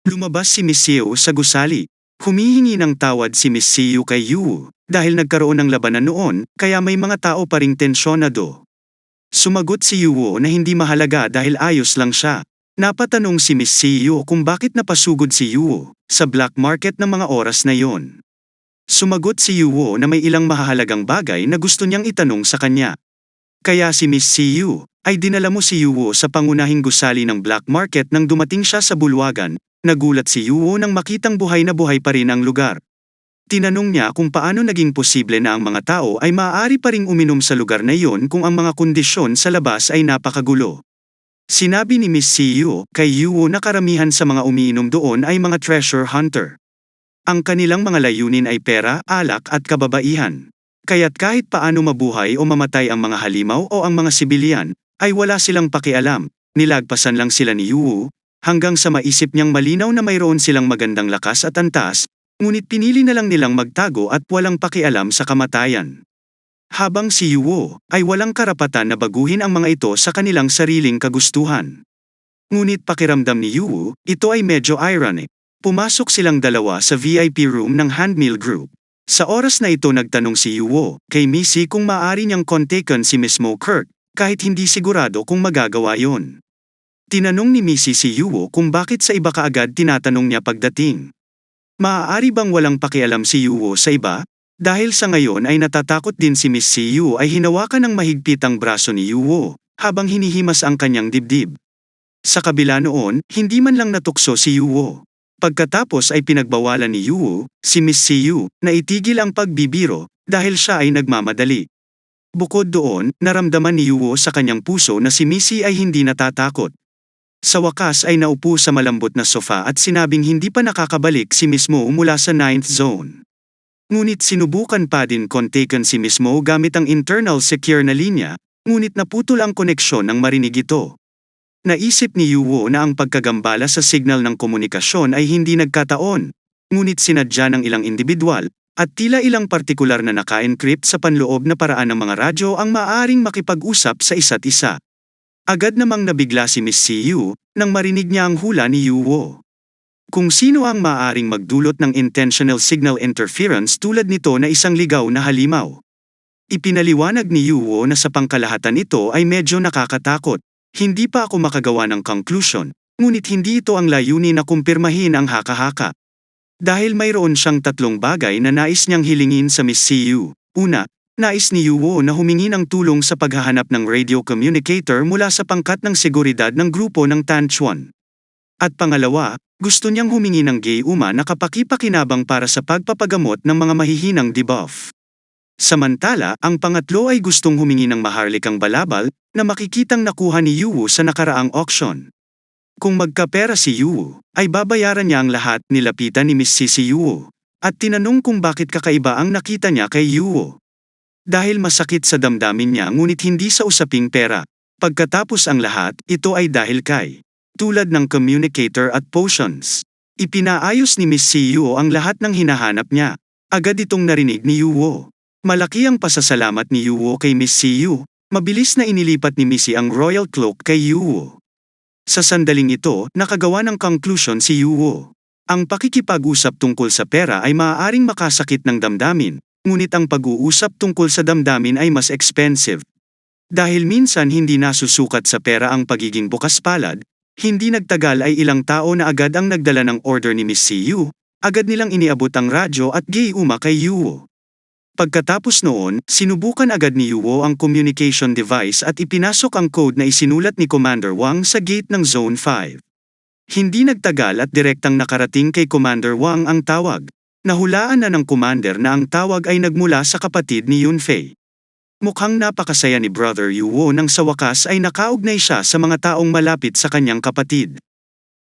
Lumabas si Miss Seo sa gusali. Humihingi ng tawad si Miss Seo kay Yu dahil nagkaroon ng labanan noon, kaya may mga tao pa ring tensyonado. Sumagot si Yu na hindi mahalaga dahil ayos lang siya. Napatanong si Miss Seo kung bakit napasugod si Yu sa black market ng mga oras na yon. Sumagot si Yu na may ilang mahahalagang bagay na gusto niyang itanong sa kanya. Kaya si Miss Seo ay dinala mo si Yu sa pangunahing gusali ng black market nang dumating siya sa bulwagan. Nagulat si Yu nang makitang buhay na buhay pa rin ang lugar. Tinanong niya kung paano naging posible na ang mga tao ay maaari pa ring uminom sa lugar na iyon kung ang mga kondisyon sa labas ay napakagulo. Sinabi ni Miss Seo kay Yu na karamihan sa mga umiinom doon ay mga treasure hunter. Ang kanilang mga layunin ay pera, alak at kababaihan. Kaya't kahit paano mabuhay o mamatay ang mga halimaw o ang mga sibilyan, ay wala silang pakialam. Nilagpasan lang sila ni Yu hanggang sa maisip niyang malinaw na mayroon silang magandang lakas at antas, ngunit pinili na lang nilang magtago at walang pakialam sa kamatayan. Habang si Yu ay walang karapatan na baguhin ang mga ito sa kanilang sariling kagustuhan. Ngunit pakiramdam ni Yu, ito ay medyo ironic. Pumasok silang dalawa sa VIP room ng Handmill Group. Sa oras na ito nagtanong si Yu kay Missy kung maaari niyang kontakin si Miss Mo Kirk, kahit hindi sigurado kung magagawa yon. Tinanong ni Missy si Yu kung bakit sa iba kaagad tinatanong niya pagdating. Maaari bang walang pakialam si Yu sa iba? Dahil sa ngayon ay natatakot din si Miss Yu ay hinawakan ng mahigpit ang braso ni Yu habang hinihimas ang kanyang dibdib. Sa kabila noon, hindi man lang natukso si Yu. Pagkatapos ay pinagbawalan ni Yu, si Miss Yu, na itigil ang pagbibiro dahil siya ay nagmamadali. Bukod doon, naramdaman ni Yu sa kanyang puso na si Missy ay hindi natatakot. Sa wakas ay naupo sa malambot na sofa at sinabing hindi pa nakakabalik si Miss Mo mula sa 9th zone. Ngunit sinubukan pa din kontakin si Miss Mo gamit ang internal secure na linya, ngunit naputol ang koneksyon nang marinig ito. Naisip ni Yu na ang pagkagambala sa signal ng komunikasyon ay hindi nagkataon, ngunit sinadya ng ilang individual, at tila ilang partikular na naka-encrypt sa panloob na paraan ng mga radyo ang maaaring makipag-usap sa isa't isa. Agad namang nabigla si Miss Yu nang marinig niya ang hula ni Yu. Kung sino ang maaaring magdulot ng intentional signal interference tulad nito na isang ligaw na halimaw. Ipinaliwanag ni Yu na sa pangkalahatan ito ay medyo nakakatakot. Hindi pa ako makagawa ng conclusion, ngunit hindi ito ang layunin na kumpirmahin ang haka-haka. Dahil mayroon siyang tatlong bagay na nais niyang hilingin sa Miss Yu. Una, nais ni Yu na humingi ng tulong sa paghahanap ng radio communicator mula sa pangkat ng seguridad ng grupo ng Tanchuan. At pangalawa, gusto niyang humingi ng Gayuma na kapakipakinabang para sa pagpapagamot ng mga mahihinang debuff. Samantala, ang pangatlo ay gustong humingi ng maharlikang balabal na makikitang nakuha ni Yu sa nakaraang auction. Kung magkapera si Yu, ay babayaran niya ang lahat. Nilapitan ni Miss si Yu at tinanong kung bakit kakaiba ang nakita niya kay Yu. Dahil masakit sa damdamin niya ngunit hindi sa usaping pera. Pagkatapos ang lahat, ito ay dahil kay tulad ng communicator at potions. Ipinaayos ni Miss Yu ang lahat ng hinahanap niya. Agad itong narinig ni Yu. Malaki ang pasasalamat ni Yu kay Miss Yu. Mabilis na inilipat ni Missy ang royal cloak kay Yu. Sa sandaling ito, nakagawa ng conclusion si Yu. Ang pakikipag-usap tungkol sa pera ay maaaring makasakit ng damdamin, ngunit ang pag-uusap tungkol sa damdamin ay mas expensive. Dahil minsan hindi nasusukat sa pera ang pagiging bukas palad, hindi nagtagal ay ilang tao na agad ang nagdala ng order ni Miss Yu, agad nilang iniabot ang radyo at Gayuma kay Yu. Pagkatapos noon, sinubukan agad ni Yu ang communication device at ipinasok ang code na isinulat ni Commander Wang sa gate ng Zone 5. Hindi nagtagal at direktang nakarating kay Commander Wang ang tawag. Nahulaan na ng commander na ang tawag ay nagmula sa kapatid ni Yunfei. Mukhang napakasaya ni Brother Yu nang sa wakas ay nakaugnay siya sa mga taong malapit sa kanyang kapatid.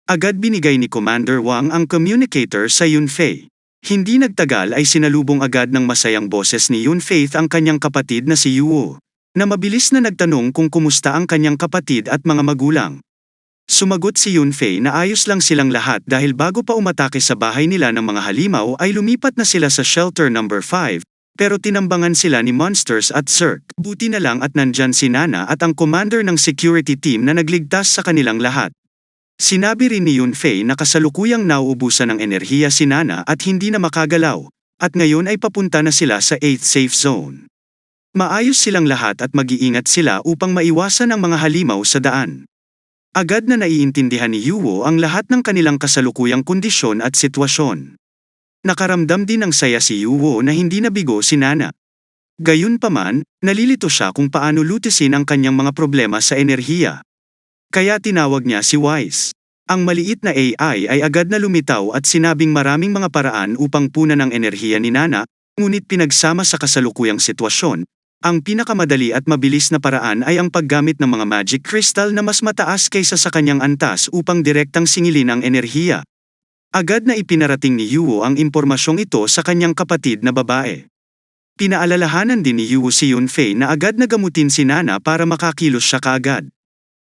Agad binigay ni Commander Wang ang communicator sa Yunfei. Hindi nagtagal ay sinalubong agad ng masayang boses ni Yunfei ang kanyang kapatid na si Yu, na mabilis na nagtanong kung kumusta ang kanyang kapatid at mga magulang. Sumagot si Yunfei na ayos lang silang lahat dahil bago pa umatake sa bahay nila ng mga halimaw ay lumipat na sila sa shelter number 5, pero tinambangan sila ni Monsters at Zerk. Buti na lang at nandyan si Nana at ang commander ng security team na nagligtas sa kanilang lahat. Sinabi rin ni Yunfei na kasalukuyang nauubusan ng enerhiya si Nana at hindi na makagalaw, at ngayon ay papunta na sila sa 8th safe zone. Maayos silang lahat at mag-iingat sila upang maiwasan ang mga halimaw sa daan. Agad na naiintindihan ni Yuo ang lahat ng kanilang kasalukuyang kondisyon at sitwasyon. Nakaramdam din ng saya si Yuo na hindi nabigo si Nana. Gayunpaman, nalilito siya kung paano lutisin ang kanyang mga problema sa enerhiya. Kaya tinawag niya si Wise. Ang maliit na AI ay agad na lumitaw at sinabing maraming mga paraan upang punan ang enerhiya ni Nana, ngunit pinagsama sa kasalukuyang sitwasyon, ang pinakamadali at mabilis na paraan ay ang paggamit ng mga magic crystal na mas mataas kaysa sa kanyang antas upang direktang singilin ang enerhiya. Agad na ipinarating ni Yuo ang impormasyong ito sa kanyang kapatid na babae. Pinaalalahanan din ni Yuo si Yunfei na agad na gamutin si Nana para makakilos siya kaagad.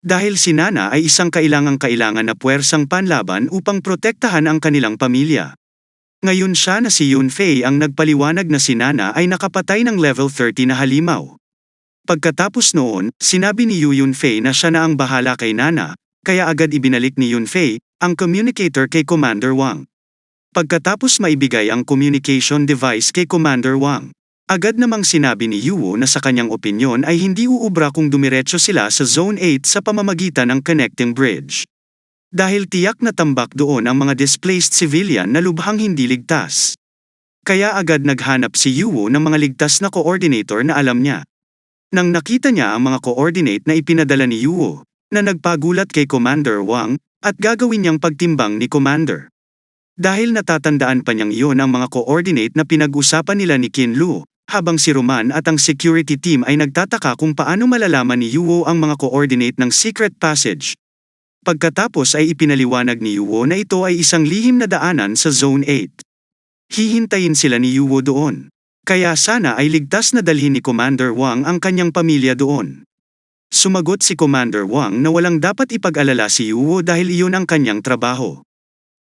Dahil si Nana ay isang kailangan na puwersang panlaban upang protektahan ang kanilang pamilya. Ngayon siya na si Yunfei ang nagpaliwanag na si Nana ay nakapatay ng level 30 na halimaw. Pagkatapos noon, sinabi ni Yu Yunfei na siya na ang bahala kay Nana, kaya agad ibinalik ni Yunfei ang communicator kay Commander Wang. Pagkatapos maibigay ang communication device kay Commander Wang, agad namang sinabi ni Yuo na sa kanyang opinyon ay hindi uubra kung dumiretso sila sa Zone 8 sa pamamagitan ng connecting bridge. Dahil tiyak na tambak doon ang mga displaced civilian na lubhang hindi ligtas. Kaya agad naghanap si Yuo ng mga ligtas na coordinator na alam niya. Nang nakita niya ang mga coordinate na ipinadala ni Yuo, na nagpagulat kay Commander Wang, at gagawin niyang pagtimbang ni Commander. Dahil natatandaan pa niyang iyon ang mga coordinate na pinag-usapan nila ni Qin Lu, habang si Roman at ang security team ay nagtataka kung paano malalaman ni Yuo ang mga coordinate ng secret passage. Pagkatapos ay ipinaliwanag ni Yuo na ito ay isang lihim na daanan sa Zone 8. Hihintayin sila ni Yuo doon. Kaya sana ay ligtas na dalhin ni Commander Wang ang kanyang pamilya doon. Sumagot si Commander Wang na walang dapat ipag-alala si Yuo dahil iyon ang kanyang trabaho.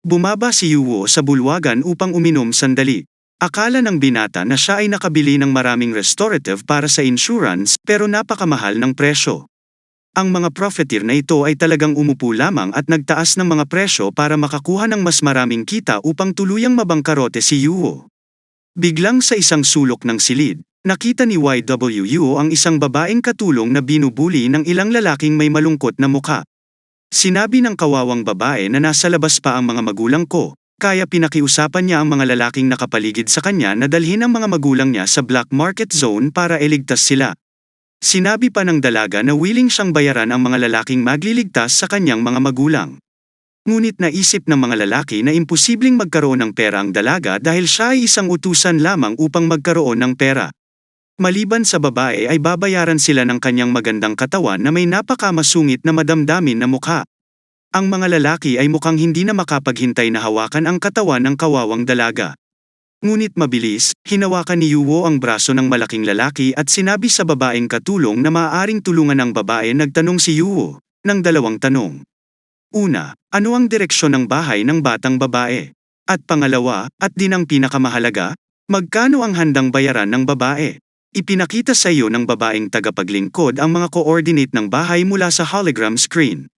Bumaba si Yuo sa bulwagan upang uminom sandali. Akala ng binata na siya ay nakabili ng maraming restorative para sa insurance pero napakamahal ng presyo. Ang mga profiteer na ito ay talagang umupo lamang at nagtaas ng mga presyo para makakuha ng mas maraming kita upang tuluyang mabangkarote si Yuo. Biglang sa isang sulok ng silid, nakita ni YWU ang isang babaeng katulong na binubuli ng ilang lalaking may malungkot na mukha. Sinabi ng kawawang babae na nasa labas pa ang mga magulang ko, kaya pinakiusapan niya ang mga lalaking nakapaligid sa kanya na dalhin ang mga magulang niya sa black market zone para iligtas sila. Sinabi pa ng dalaga na willing siyang bayaran ang mga lalaking magliligtas sa kanyang mga magulang. Ngunit naisip ng mga lalaki na imposibleng magkaroon ng pera ang dalaga dahil siya ay isang utusan lamang upang magkaroon ng pera. Maliban sa babae ay babayaran sila ng kanyang magandang katawan na may napakamasungit na madamdamin na mukha. Ang mga lalaki ay mukhang hindi na makapaghintay na hawakan ang katawan ng kawawang dalaga. Ngunit mabilis, hinawakan ni Yuo ang braso ng malaking lalaki at sinabi sa babaeng katulong na maaaring tulungan ng babae. Nagtanong si Yuo ng dalawang tanong. Una, ano ang direksyon ng bahay ng batang babae? At pangalawa, at din ang pinakamahalaga, magkano ang handang bayaran ng babae? Ipinakita sa iyo ng babaeng tagapaglingkod ang mga coordinate ng bahay mula sa hologram screen.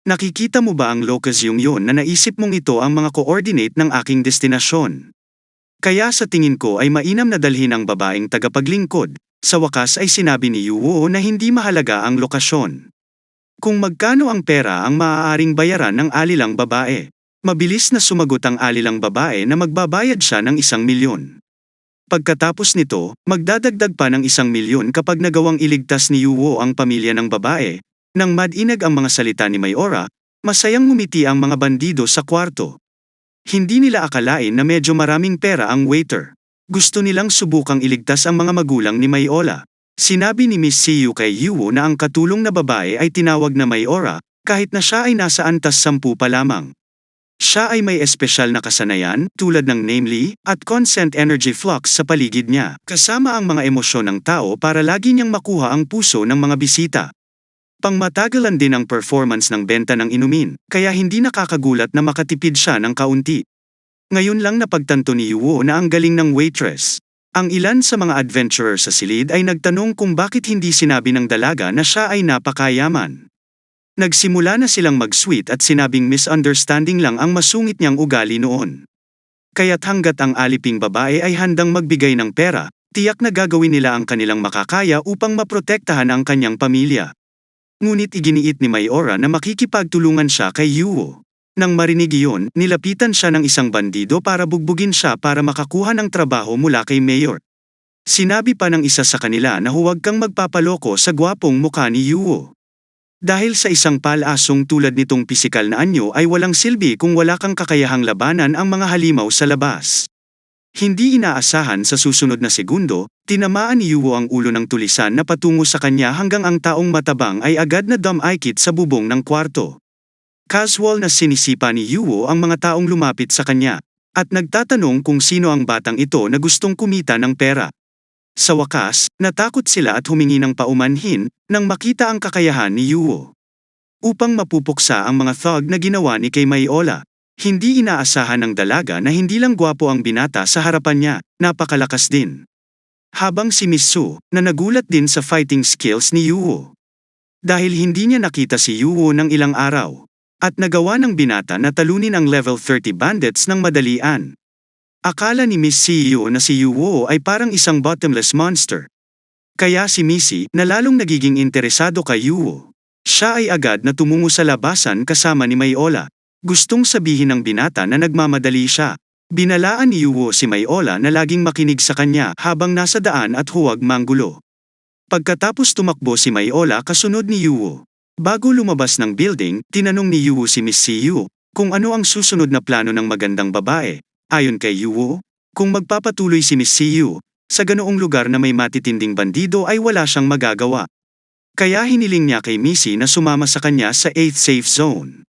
Nakikita mo ba ang locus yung yon na naisip mong ito ang mga coordinate ng aking destinasyon? Kaya sa tingin ko ay mainam na dalhin ang babaeng tagapaglingkod. Sa wakas ay sinabi ni Yuo na hindi mahalaga ang lokasyon. Kung magkano ang pera ang maaaring bayaran ng alilang babae. Mabilis na sumagot ang alilang babae na magbabayad siya ng 1,000,000. Pagkatapos nito, magdadagdag pa ng 1,000,000 kapag nagawang iligtas ni Yuo ang pamilya ng babae. Nang madinag ang mga salita ni Mayora, masayang ngumiti ang mga bandido sa kwarto. Hindi nila akalain na medyo maraming pera ang waiter. Gusto nilang subukang iligtas ang mga magulang ni Mayola. Sinabi ni Miss Siyu kay Yuo na ang katulong na babae ay tinawag na Mayora, kahit na siya ay nasa antas 10 pa lamang. Siya ay may espesyal na kasanayan, tulad ng namely, at consent energy flux sa paligid niya, kasama ang mga emosyon ng tao para lagi niyang makuha ang puso ng mga bisita. Pangmatagalan din ang performance ng benta ng inumin, kaya hindi nakakagulat na makatipid siya ng kaunti. Ngayon lang napagtanto ni Yuo na ang galing ng waitress. Ang ilan sa mga adventurer sa silid ay nagtanong kung bakit hindi sinabi ng dalaga na siya ay napakayaman. Nagsimula na silang mag-sweet at sinabing misunderstanding lang ang masungit niyang ugali noon. Kaya't hanggat ang aliping babae ay handang magbigay ng pera, tiyak na gagawin nila ang kanilang makakaya upang maprotektahan ang kanyang pamilya. Ngunit iginiit ni Mayora na makikipagtulungan siya kay Yuo. Nang marinig iyon, nilapitan siya ng isang bandido para bugbugin siya para makakuha ng trabaho mula kay Mayor. Sinabi pa ng isa sa kanila na huwag kang magpapaloko sa gwapong mukha ni Yuo. Dahil sa isang palasong tulad nitong pisikal na anyo ay walang silbi kung wala kang kakayahang labanan ang mga halimaw sa labas. Hindi inaasahan sa susunod na segundo, tinamaan ni Yuo ang ulo ng tulisan na patungo sa kanya hanggang ang taong matabang ay agad na dumaikit sa bubong ng kwarto. Casual na sinisipa ni Yuo ang mga taong lumapit sa kanya, at nagtatanong kung sino ang batang ito na gustong kumita ng pera. Sa wakas, natakot sila at humingi ng paumanhin nang makita ang kakayahan ni Yuo. Upang mapupuksa ang mga thug na ginawa ni kay Mayola, hindi inaasahan ng dalaga na hindi lang gwapo ang binata sa harapan niya, napakalakas din. Habang si Miss Su, na nagulat din sa fighting skills ni Yuo. Dahil hindi niya nakita si Yuo ng ilang araw, at nagawa ng binata na talunin ang level 30 bandits ng madalian. Akala ni Miss CEO na si Yuo ay parang isang bottomless monster. Kaya si Missy na lalong nagiging interesado kay Yuo. Siya ay agad na tumungo sa labasan kasama ni Mayola. Gustong sabihin ng binata na nagmamadali siya. Binalaan ni Yuo si Mayola na laging makinig sa kanya habang nasa daan at huwag manggulo. Pagkatapos tumakbo si Mayola kasunod ni Yuo. Bago lumabas ng building, tinanong ni Yuo si Miss CEO kung ano ang susunod na plano ng magandang babae. Ayon kay Yuo, kung magpapatuloy si Miss CEO sa ganoong lugar na may matitinding bandido ay wala siyang magagawa. Kaya hiniling niya kay Missy na sumama sa kanya sa 8th safe zone.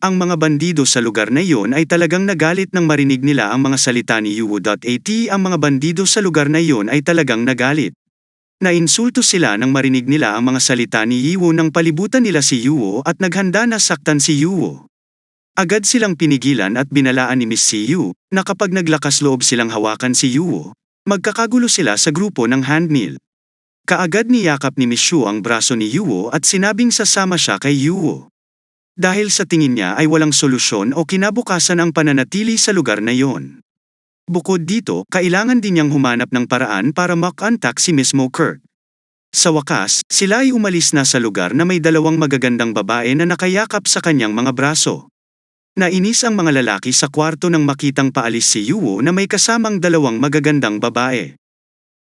Ang mga bandido sa lugar na iyon ay talagang nagalit nang marinig nila ang mga salita ni Yuo.at. Ang mga bandido sa lugar na iyon ay talagang nagalit. Nainsulto sila nang marinig nila ang mga salita ni Yuo nang palibutan nila si Yuo at naghanda na saktan si Yuo. Agad silang pinigilan at binalaan ni Miss CEO na kapag naglakas loob silang hawakan si Yuo, magkakagulo sila sa grupo ng handmill. Kaagad niyakap ni Miss Shu ang braso ni Yuo at sinabing sasama siya kay Yuo. Dahil sa tingin niya ay walang solusyon o kinabukasan ang pananatili sa lugar na iyon. Bukod dito, kailangan din niyang humanap ng paraan para makontak si Miss Mo Kirk. Sa wakas, sila ay umalis na sa lugar na may dalawang magagandang babae na nakayakap sa kanyang mga braso. Nainis ang mga lalaki sa kwarto nang makitang paalis si Yuo na may kasamang dalawang magagandang babae.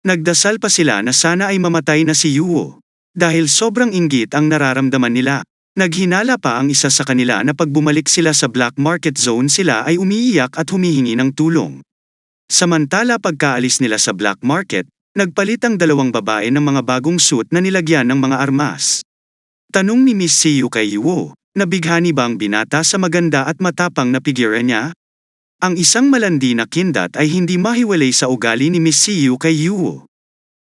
Nagdasal pa sila na sana ay mamatay na si Yuo. Dahil sobrang inggit ang nararamdaman nila, naghinala pa ang isa sa kanila na pag bumalik sila sa black market zone sila ay umiiyak at humihingi ng tulong. Samantala pagkaalis nila sa black market, nagpalit ang dalawang babae ng mga bagong suit na nilagyan ng mga armas. Tanong ni Miss CEO kay Yuo, nabighani ba ang binata sa maganda at matapang na figura niya? Ang isang malandi na kindat ay hindi mahiwalay sa ugali ni Miss CEO kay Yuo.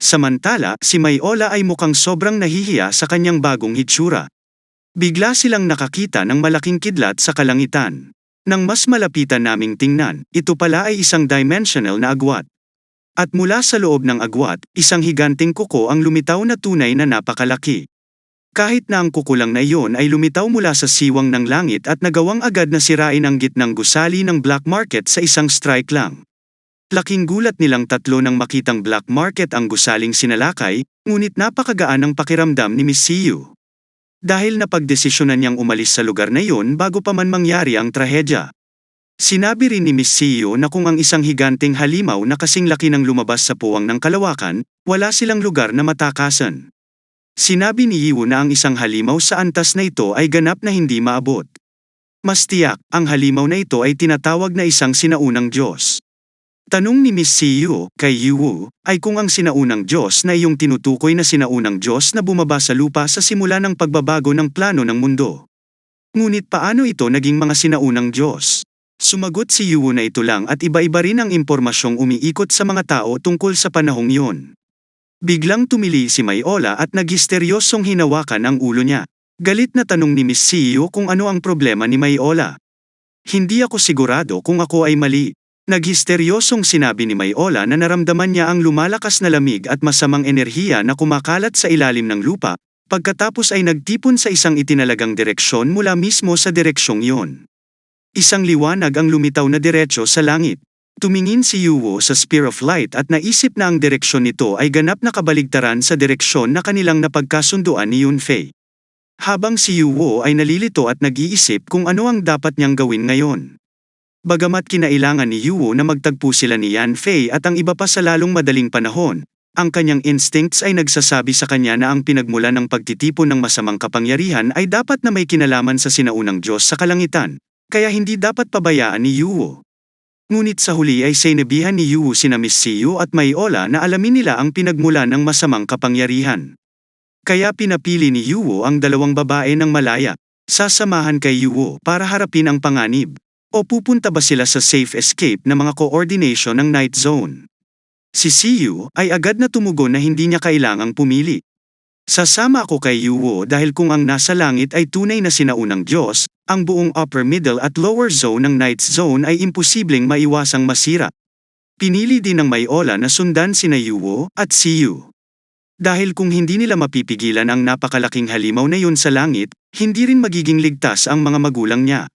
Samantala, si Mayola ay mukhang sobrang nahihiya sa kanyang bagong hitsura. Bigla silang nakakita ng malaking kidlat sa kalangitan. Nang mas malapitan naming tingnan, ito pala ay isang dimensional na agwat. At mula sa loob ng agwat, isang higanting kuko ang lumitaw na tunay na napakalaki. Kahit na ang kukulang na iyon ay lumitaw mula sa siwang ng langit at nagawang agad na sirain ang gitnang gusali ng black market sa isang strike lang. Laking gulat nilang tatlo nang makitang black market ang gusaling sinalakay, ngunit napakagaan ang pakiramdam ni Miss CEO. Dahil napagdesisyonan niyang umalis sa lugar na iyon bago pa man mangyari ang trahedya. Sinabi rin ni Miss CEO na kung ang isang higanting halimaw na kasing laki ng lumabas sa puwang ng kalawakan, wala silang lugar na matakasan. Sinabi ni Yuo na ang isang halimaw sa antas na ito ay ganap na hindi maabot. Mas tiyak, ang halimaw na ito ay tinatawag na isang sinaunang Diyos. Tanong ni Miss CEO kay Yuo ay kung ang sinaunang Diyos na iyong tinutukoy na sinaunang Diyos na bumaba sa lupa sa simula ng pagbabago ng plano ng mundo. Ngunit paano ito naging mga sinaunang Diyos? Sumagot si Yuo na ito lang at iba-iba rin ang impormasyong umiikot sa mga tao tungkol sa panahong iyon. Biglang tumili si Mayola at naghisteryosong hinawakan ang ulo niya. Galit na tanong ni Miss CEO kung ano ang problema ni Mayola. Hindi ako sigurado kung ako ay mali. Naghisteryosong sinabi ni Mayola na naramdaman niya ang lumalakas na lamig at masamang enerhiya na kumakalat sa ilalim ng lupa, Pagkatapos ay nagtipon sa isang itinalagang direksyon mula mismo sa direksyong iyon. Isang liwanag ang lumitaw na diretso sa langit. Tumingin si Yuwo sa Spear of Light at naisip na ang direksyon nito ay ganap na kabaligtaran sa direksyon na kanilang napagkasunduan ni Yunfei. Habang si Yuwo ay nalilito at nag-iisip kung ano ang dapat niyang gawin ngayon. Bagamat kinailangan ni Yuwo na magtagpo sila ni Yanfei at ang iba pa sa lalong madaling panahon, ang kanyang instincts ay nagsasabi sa kanya na ang pinagmulan ng pagtitipon ng masamang kapangyarihan ay dapat na may kinalaman sa sinaunang Diyos sa kalangitan, kaya hindi dapat pabayaan ni Yuwo. Ngunit sa huli ay sinabihan ni Yuwo sina Miss Siyu at Maiola na alamin nila ang pinagmulan ng masamang kapangyarihan. Kaya pinapili ni Yuwo ang dalawang babae ng malaya, sasamahan kay Yuwo para harapin ang panganib. O pupunta ba sila sa safe escape na mga coordination ng Night Zone? Si Siyu ay agad na tumugon na hindi niya kailangang pumili. Sasama ako kay Yuwo dahil kung ang nasa langit ay tunay na sinaunang Diyos, ang buong upper middle at lower zone ng Night Zone ay imposibleng maiwasang masira. Pinili din ng Maiola na sundan sina Yuwo at Siyu. Dahil kung hindi nila mapipigilan ang napakalaking halimaw na yun sa langit, hindi rin magiging ligtas ang mga magulang niya.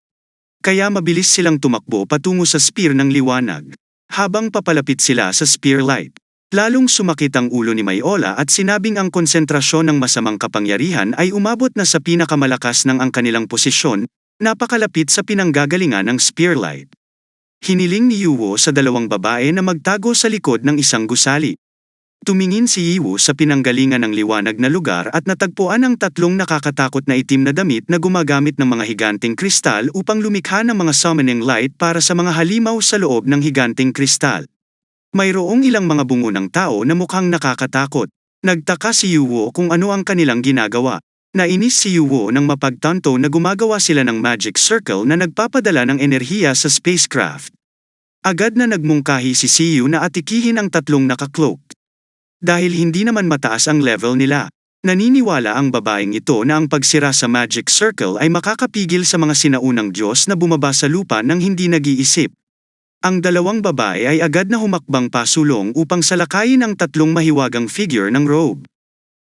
Kaya mabilis silang tumakbo patungo sa spear ng liwanag. Habang papalapit sila sa spear light, lalong sumakit ang ulo ni Maiola at sinabing ang konsentrasyon ng masamang kapangyarihan ay umabot na sa pinakamalakas ng ang kanilang posisyon, napakalapit sa pinanggagalingan ng spear light. Hiniling ni Yuwo sa dalawang babae na magtago sa likod ng isang gusali. Tumingin si Yuwo sa pinanggalingan ng liwanag na lugar at natagpuan ang tatlong nakakatakot na itim na damit na gumagamit ng mga higanting kristal upang lumikha ng mga summoning light para sa mga halimaw sa loob ng higanting kristal. Mayroong ilang mga bungo ng tao na mukhang nakakatakot. Nagtaka si Yuwo kung ano ang kanilang ginagawa. Nainis si Yuwo nang mapagtanto na gumagawa sila ng magic circle na nagpapadala ng enerhiya sa spacecraft. Agad na nagmungkahi si Siyu na atikihin ang tatlong nakakloak. Dahil hindi naman mataas ang level nila, naniniwala ang babaeng ito na ang pagsira sa magic circle ay makakapigil sa mga sinaunang Diyos na bumaba sa lupa nang hindi nag-iisip. Ang dalawang babae ay agad na humakbang pasulong upang salakayin ang tatlong mahiwagang figure ng robe.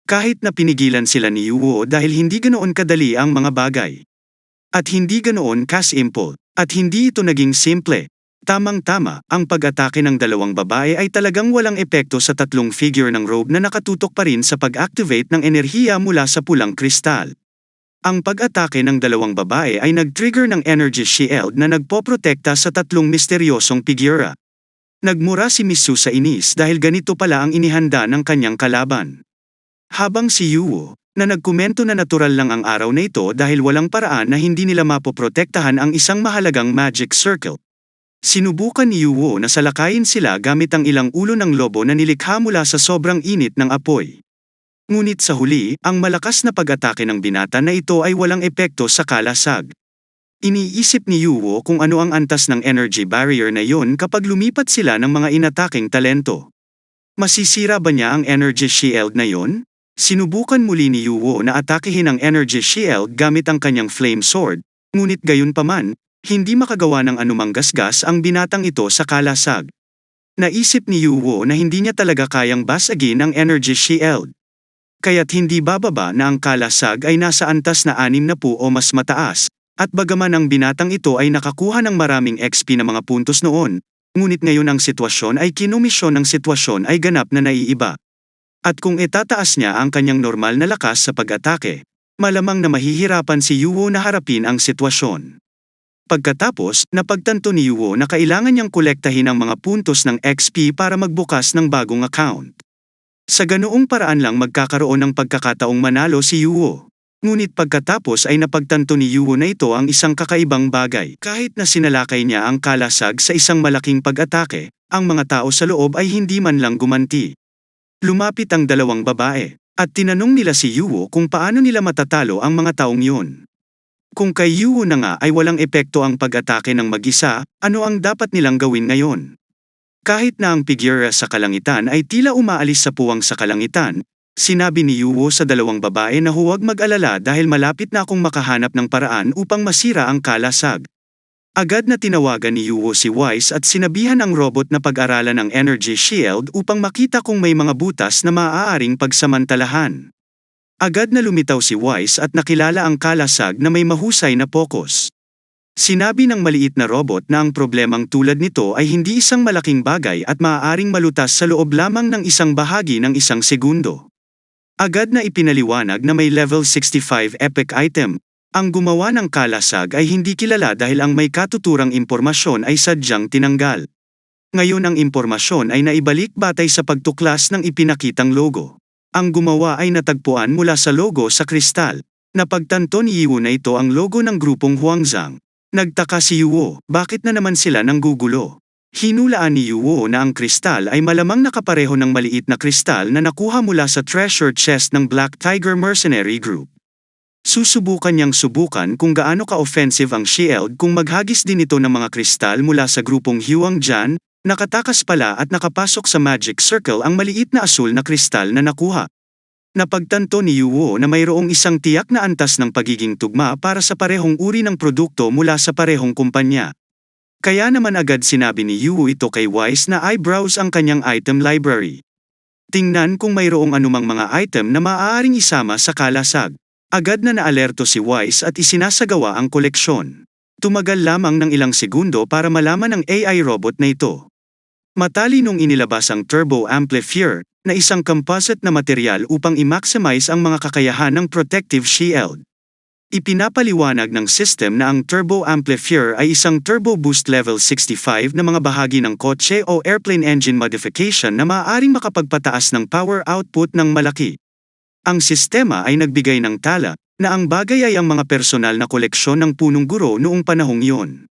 Kahit na pinigilan sila ni Yuwo dahil hindi ganoon kadali ang mga bagay. At hindi ganoon ka-simple, at hindi ito naging simple. Tamang-tama, ang pag-atake ng dalawang babae ay talagang walang epekto sa tatlong figure ng robe na nakatutok pa rin sa pag-activate ng enerhiya mula sa pulang kristal. Ang pag-atake ng dalawang babae ay nag-trigger ng energy shield na nagpoprotekta sa tatlong misteryosong figura. Nagmura si Misu sa inis dahil ganito pala ang inihanda ng kanyang kalaban. Habang si Yuwo, na nagkomento na natural lang ang araw na ito dahil walang paraan na hindi nila mapoprotektahan ang isang mahalagang magic circle. Sinubukan ni Yuwo na salakayin sila gamit ang ilang ulo ng lobo na nilikha mula sa sobrang init ng apoy. Ngunit sa huli, ang malakas na pag-atake ng binata na ito ay walang epekto sa kalasag. Iniisip ni Yuwo kung ano ang antas ng energy barrier na yon kapag lumipat sila ng mga inataking talento. Masisira ba niya ang energy shield na yon? Sinubukan muli ni Yuwo na atakehin ang energy shield gamit ang kanyang flame sword, ngunit gayunpaman, hindi makagawa ng anumang gasgas ang binatang ito sa kalasag. Naisip ni Yuwo na hindi niya talaga kayang basagin ang energy shield. Kaya't hindi bababa na ang kalasag ay nasa antas na 60 o mas mataas, at bagaman ang binatang ito ay nakakuha ng maraming XP na mga puntos noon, ngunit ngayon ang sitwasyon ay kinumisyon ng sitwasyon ay ganap na naiiba. At kung itataas niya ang kanyang normal na lakas sa pag-atake, malamang na mahihirapan si Yuwo na harapin ang sitwasyon. Pagkatapos, napagtanto ni Yuwo na kailangan niyang kolektahin ang mga puntos ng XP para magbukas ng bagong account. Sa ganoong paraan lang magkakaroon ng pagkakataong manalo si Yuwo. Ngunit pagkatapos ay napagtanto ni Yuwo na ito ang isang kakaibang bagay. Kahit na sinalakay niya ang kalasag sa isang malaking pag-atake, ang mga tao sa loob ay hindi man lang gumanti. Lumapit ang dalawang babae, at tinanong nila si Yuwo kung paano nila matatalo ang mga taong yun. Kung kay Yuwo na nga ay walang epekto ang pag-atake ng mag-isa, ano ang dapat nilang gawin ngayon? Kahit na ang figura sa kalangitan ay tila umaalis sa puwang sa kalangitan, sinabi ni Yuwo sa dalawang babae na huwag mag-alala dahil malapit na akong makahanap ng paraan upang masira ang kalasag. Agad na tinawagan ni Yuwo si Wise at sinabihan ang robot na pag-aralan ang energy shield upang makita kung may mga butas na maaaring pagsamantalahan. Agad na lumitaw si Wise at nakilala ang kalasag na may mahusay na pokus. Sinabi ng maliit na robot na ang problemang tulad nito ay hindi isang malaking bagay at maaaring malutas sa loob lamang ng isang bahagi ng isang segundo. Agad na ipinaliwanag na may level 65 epic item. Ang gumawa ng kalasag ay hindi kilala dahil ang may katuturang impormasyon ay sadyang tinanggal. Ngayon ang impormasyon ay naibalik batay sa pagtuklas ng ipinakitang logo. Ang gumawa ay natagpuan mula sa logo sa kristal. Napagtanto ni Yuo na ito ang logo ng grupong Huangzhang. Nagtaka si Yuo, bakit na naman sila nanggugulo? Hinulaan ni Yuo na ang kristal ay malamang nakapareho ng maliit na kristal na nakuha mula sa treasure chest ng Black Tiger Mercenary Group. Susubukan niyang subukan kung gaano ka-offensive ang shield kung maghagis din ito ng mga kristal mula sa grupong Huangjan. Nakatakas pala at nakapasok sa magic circle ang maliit na asul na kristal na nakuha. Napagtanto ni Yuo na mayroong isang tiyak na antas ng pagiging tugma para sa parehong uri ng produkto mula sa parehong kumpanya. Kaya naman agad sinabi ni Yuo ito kay Wise na i-browse ang kanyang item library. Tingnan kung mayroong anumang mga item na maaaring isama sa kalasag. Agad na naalerto si Wise at isinasagawa ang koleksyon. Tumagal lamang ng ilang segundo para malaman ng AI robot na ito. Matalinong inilabas ang Turbo Amplifier, na isang composite na material upang i-maximize ang mga kakayahan ng protective shield. Ipinapaliwanag ng system na ang Turbo Amplifier ay isang turbo boost level 65 na mga bahagi ng kotse o airplane engine modification na maaaring makapagpataas ng power output ng malaki. Ang sistema ay nagbigay ng tala, na ang bagay ay ang mga personal na koleksyon ng punong guro noong panahong iyon.